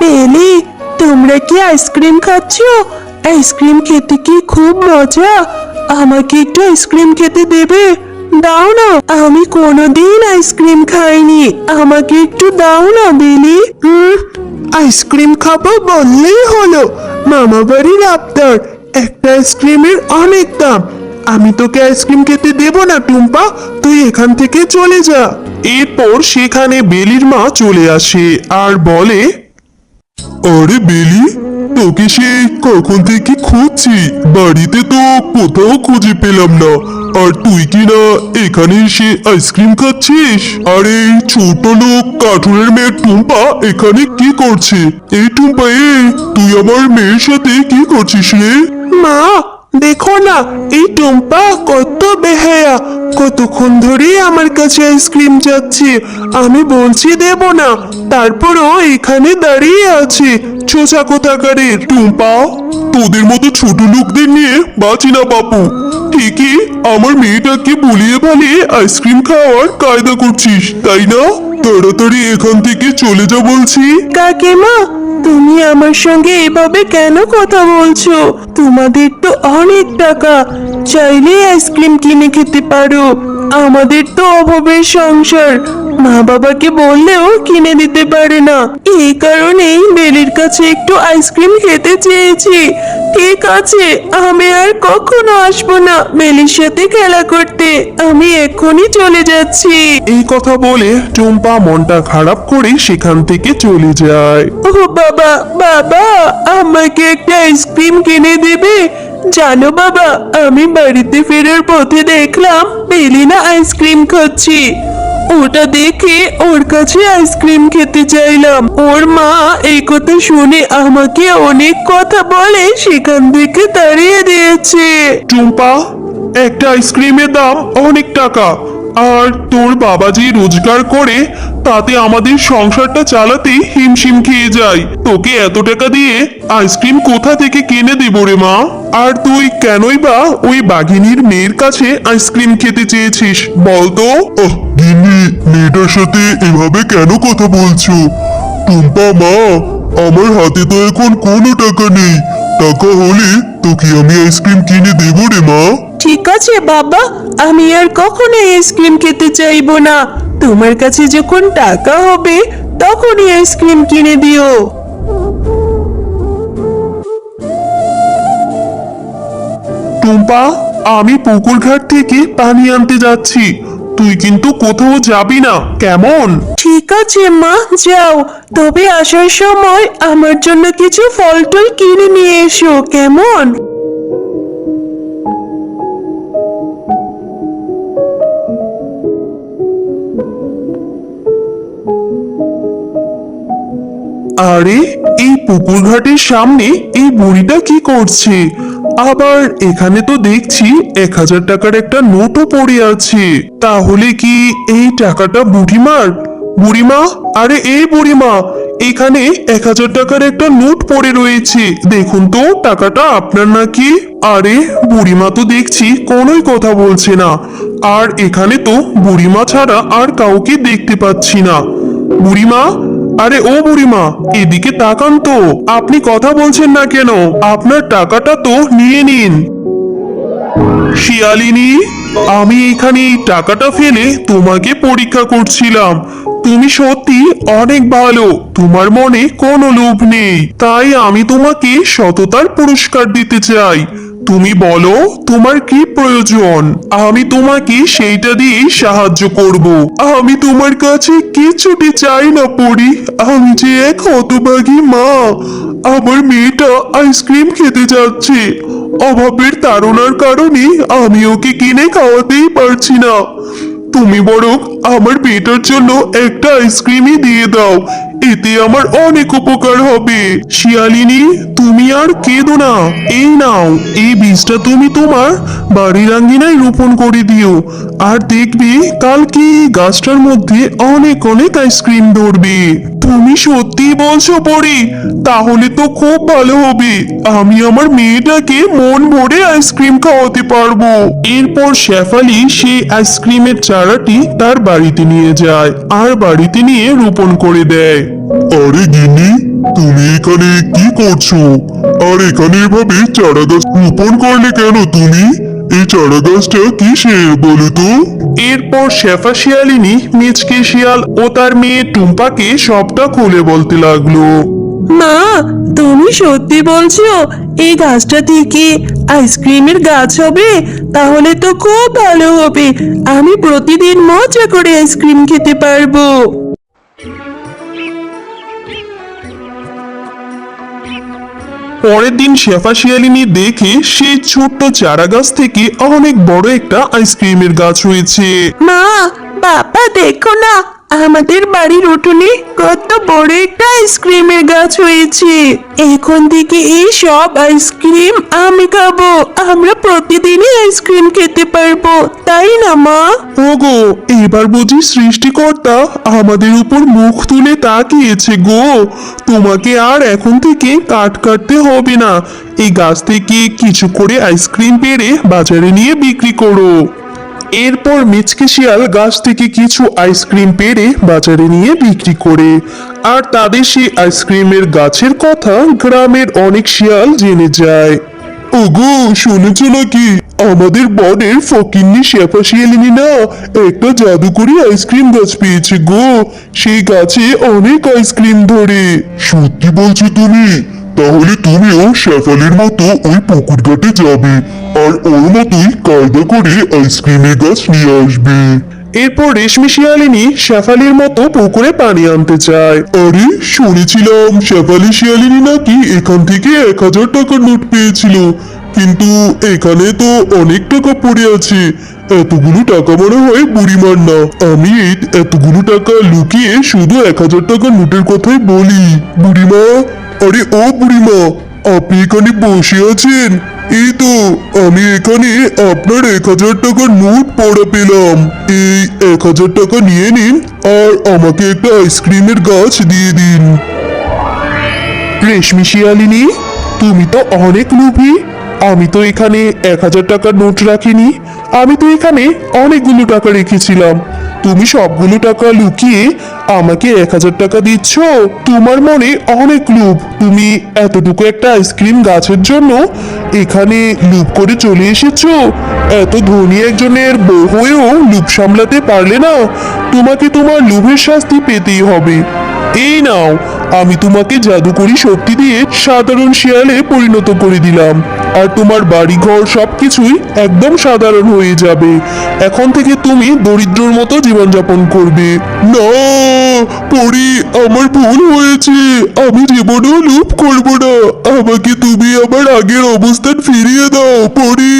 বেলি, তোমরা কি আইসক্রিম খাচ্ছ? আইসক্রিম খেতে কি খুব মজা। আমাকে একটু আইসক্রিম খেতে দেবে? দাও না, আমি কোনোদিন আইসক্রিম খাইনি, আমাকে একটু দাও না বেলি। আইসক্রিম খাবো বললেই হলো, মামা বাড়ির আবদার। একটা আইসক্রিমের অনেক দাম। আমি তোকে আইসক্রিম খেতে দেব না টুম্পা, তুই এখান থেকে চলে যা। এরপর সেখানে বেলির মা চলে আসে আর বলে, আরে বেলি, তোকে সে কখন থেকে খুঁজছি, বাড়িতে তো কোথাও খুঁজে পেলাম না। আর তুই কি না এখানে এসে আইসক্রিম খাচ্ছিস? আরে ছোট লোক কাঠুরের মেয়ে টুম্পা এখানে কি করছে? এই টুম্পা, তুই আমার মেয়ের সাথে কি করছিস রে? মা দেখো না, এই টুম্পা কত বেহায়া, কতক্ষণ ধরে আমার কাছে আইসক্রিম চাচ্ছে। আমি বলছি দেব না, তারপরও এখানে দাঁড়িয়ে আছে ছোচা কোথাকারের। টুম্পা, তোদের মতো ছোট লোকদের নিয়ে বাঁচি না বাপু। ঠিকই আমার মেয়েটাকে ভুলিয়ে ভালিয়ে আইসক্রিম খাওয়ার কায়দা করছিস, তাই না? তাড়াতাড়ি এখান থেকে চলে যা বলছি। কাকিমা, তুমি আমার সঙ্গে এভাবে কেন কথা বলছো? তোমাদের তো অনেক টাকা, চাইলে আইসক্রিম কিনে খেতে পারো। আমাদের তো অভাবের সংসার, মা বাবাকে বললেও কিনে দিতে পারে না। এই কারণেই বেলির কাছে একটু আইসক্রিম খেতে চেয়েছি। ঠিক আছে, আমি আর কখনো আসবো না বেলির সাথে খেলা করতে। আমি এক্ষুনি চলে যাচ্ছি। এই কথা বলে টুম্পা মনটা খারাপ করে সেখান থেকে চলে যায়। ও বাবা, বাবা আমাকে একটা আইসক্রিম কিনে দিবে? জানো বাবা, আমি বাড়িতে ফেরার পথে দেখলাম বেলিনা আইসক্রিম খাচ্ছি। ওটা দেখে ওর কাছে আইসক্রিম খেতে চাইলাম। ওর মা এই কথা শুনে আমাকে অনেক কথা বলে সেখান থেকে তাড়িয়ে দিয়েছে। টুম্পা, একটা আইসক্রিমের দাম অনেক টাকা, আর তোর বাবা যে রোজগার করে তাতে আমাদের সংসারটা চালাতে হিমশিম খেয়ে যায়। তোকে এত টাকা দিয়ে আইসক্রিম কোথা থেকে কিনে দেবো রে মা? আর তুই কেনই বা ওই বাঘিনীর মেয়ের কাছে আইসক্রিম খেতে চেয়েছিস বলতো? গিন্নি, মেয়েটার সাথে এভাবে কেন কথা বলছো? টুম্পা মা, আমার হাতে তো এখন কোনো টাকা নেই। টাকা হলে তোকে আমি আইসক্রিম কিনে দেবো রে মা। ঠিক আছে বাবা, আমি আর কখনো আইসক্রিম খেতে চাইবো না। তোমার কাছে যখন টাকা হবে তখনই আইসক্রিম কিনে দিও। টুম্পা, আমি পুকুর ঘাট থেকে পানি আনতে যাচ্ছি, তুই কিন্তু কোথাও যাবি না, কেমন? ঠিক আছে মা, যাও। তবে আসার সময় আমার জন্য কিছু ফল টল কিনে নিয়ে এসো, কেমন? আরে, এই পুকুর ঘাটের সামনে এই বুড়িটা কি করছে? আবার এখানে তো দেখছি 1000 টাকার একটা নোটও পড়ে আছে। তাহলে কি এই টাকাটা বুড়িমার? বুড়িমা, আরে এই বুড়িমা, এখানে 1000 টাকার একটা নোট পড়ে রয়েছে, দেখুন তো টাকাটা আপনার নাকি? আরে বুড়িমা তো দেখছি কোনোই কথা বলছে না, আর এখানে তো বুড়িমা ছাড়া আর কাউকে দেখতে পাচ্ছি না। বুড়িমা, আরে ও বুড়িমা, এদিকে তাকান তো, আপনি কথা বলছেন না কেন? আপনার টাকাটা তো নিয়ে নিন। শিয়ালিনী, আমি এখানে এই টাকাটা ফেলে তোমাকে পরীক্ষা করছিলাম। তুমি সত্যি অনেক ভালো, তোমার মনে কোনো লোভ নেই, তাই আমি তোমাকে সততার পুরস্কার দিতে চাই। তুমি বলো তোমার কি প্রয়োজন, আমি তোমাকে সেইটা দিয়ে সাহায্য করব। আমি তোমার কাছে কিছুটি চাই না পড়ি, আমি যে এক হতভাগী মা, আমার মেয়েটা আইসক্রিম খেতে যাচ্ছে। অভাবের তাড়নার কারণে আমি ওকে কিনে খাওয়াতেই পারছি না। তুমি বরং আমার মেয়েটার জন্য একটা আইসক্রিমই দিয়ে দাও, এতে আমার অনেক উপকার হবে। শিয়ালিনী, তুমি আর কেঁদো না, এই নাও, এই বীজটা তুমি তোমার বাড়ির আঙ্গিনায় রোপণ করে দিও, আর দেখবে কালকে গাছটার মধ্যে অনেক অনেক আইসক্রিম ধরবে। তুমি সত্যি বলছো পরি? তাহলে তো খুব ভালো হবে, আমি আমার মেয়েটাকে মন ভরে আইসক্রিম খাওয়াতে পারবো। এরপর শেফালি সেই আইসক্রিমের চারাটি তার বাড়িতে নিয়ে যায় আর বাড়িতে নিয়ে রোপণ করে দেয়। আরে গিন্নি, তুমি এখানে কি করছো? আর এখানে এভাবে চারা গাছ রোপণ করলে কেন তুমি? এই চারা গাছটা কিসের বলো তো? এরপর শেফা শিয়ালিনী মিচকে শিয়াল ও তার মেয়ে টুম্পাকে সবটা খুলে বলতে লাগলো। মা, তুমি সত্যি বলছো এই গাছটা থেকে আইসক্রিমের গাছ হবে? তাহলে তো খুব ভালো হবে, আমি প্রতিদিন মজা করে আইসক্রিম খেতে পারবো। পরের দিন শেফা শিয়ালিনী দেখে সেই ছোট্ট চারা গাছ থেকে অনেক বড় একটা আইসক্রিমের গাছ হয়েছে। মা, বাবা দেখো না, আমাদের বাড়ির উঠোনে কত বড় একটা আইসক্রিমের গাছ হয়েছে। এখন থেকে এই সব আইসক্রিম আমি খাবো, আমরা প্রতিদিনই আইসক্রিম খেতে পারবো, তাই না মা? ওগো, এবার বুঝি সৃষ্টিকর্তা আমাদের উপর মুখ তুলে তাকিয়েছে গো। তোমাকে আর এখন থেকে কাটতে হবে না, এই গাছ থেকে কিছু করে আইসক্রিম পেড়ে বাজারে নিয়ে বিক্রি করো। এরপর মিচকে শিয়াল গাছ থেকে কিছু আইসক্রিম পেড়ে বাজারে নিয়ে বিক্রি করে, আর তাদের সেই আইসক্রিমের গাছের কথা গ্রামের অনেক শিয়াল জেনে যায়। ওগো, শুনেছ নাকি আমাদের বনের ফকিন্নি শেফা শিয়ালিনী না একটা জাদুকরি আইসক্রিম গাছ পেয়েছে গো। সেই গাছে অনেক আইসক্রিম ধরে। সত্যি বলছো তুমি? তাহলে তুমিও শেফালির মতো ওই পুকুর ঘাটে যাবে আর ওর মতোই কায়দা করে আইসক্রিমের গাছ নিয়ে আসবে। এরপর রেশমি শিয়ালিনী শেফালির মতো পুকুরে পানি আনতে চায়। আরে, শুনেছিলাম শেফালি শিয়ালিনী নাকি এখান থেকে 1000 টাকার নোট পেয়েছিল, কিন্তু এখানে তো অনেক টাকা পড়ে আছে। এতগুলো টাকা মনে হয় বুড়িমার না। আমি এই এতগুলো টাকা লুকিয়ে শুধু 1000 টাকার নোটের কথাই বলি। বুড়িমা, আরে ও বুড়িমা, আপনি এখানে বসে আছেন? এই তো আমি এখানে আপনার 1000 টাকার নোট পড়া পেলাম। এই 1000 টাকা নিয়ে নিন আর আমাকে একটা আইসক্রিমের গাছ দিয়ে দিন। রেশমি শিয়ালিনী, তুমি তো অনেক লোভী। আমি তো এখানে 1000 টাকার নোট রাখিনি, আমি তো এখানে অনেকগুলো টাকা রেখেছিলাম। তুমি সবগুলো টাকা লুকিয়ে আমাকে 1000 টাকা দিচ্ছ? তোমার মনে অনেক লোভ, তুমি এতটুকু একটা আইসক্রিম গাছের জন্য এখানে লুপ করে চলে এসেছো। এত ধনী একজনের বউ হয়েও লুপ সামলাতে পারলে না? তোমাকে তোমার লোভের শাস্তি পেতেই হবে। এই নাও, আমি তোমাকে জাদুকরি শক্তি দিয়ে সাধারণ শিয়ালে পরিণত করে দিলাম, আর তোমার বাড়ি ঘর সবকিছুই একদম সাধারণ হয়ে যাবে। এখন থেকে তুমি দরিদ্রর মতো জীবনযাপন করবে। না পরি, আমার ভুল হয়েছে, আমি জীবনেও লোভ করবো না। আমাকে তুমি আমার আগের অবস্থান ফিরিয়ে দাও পরি।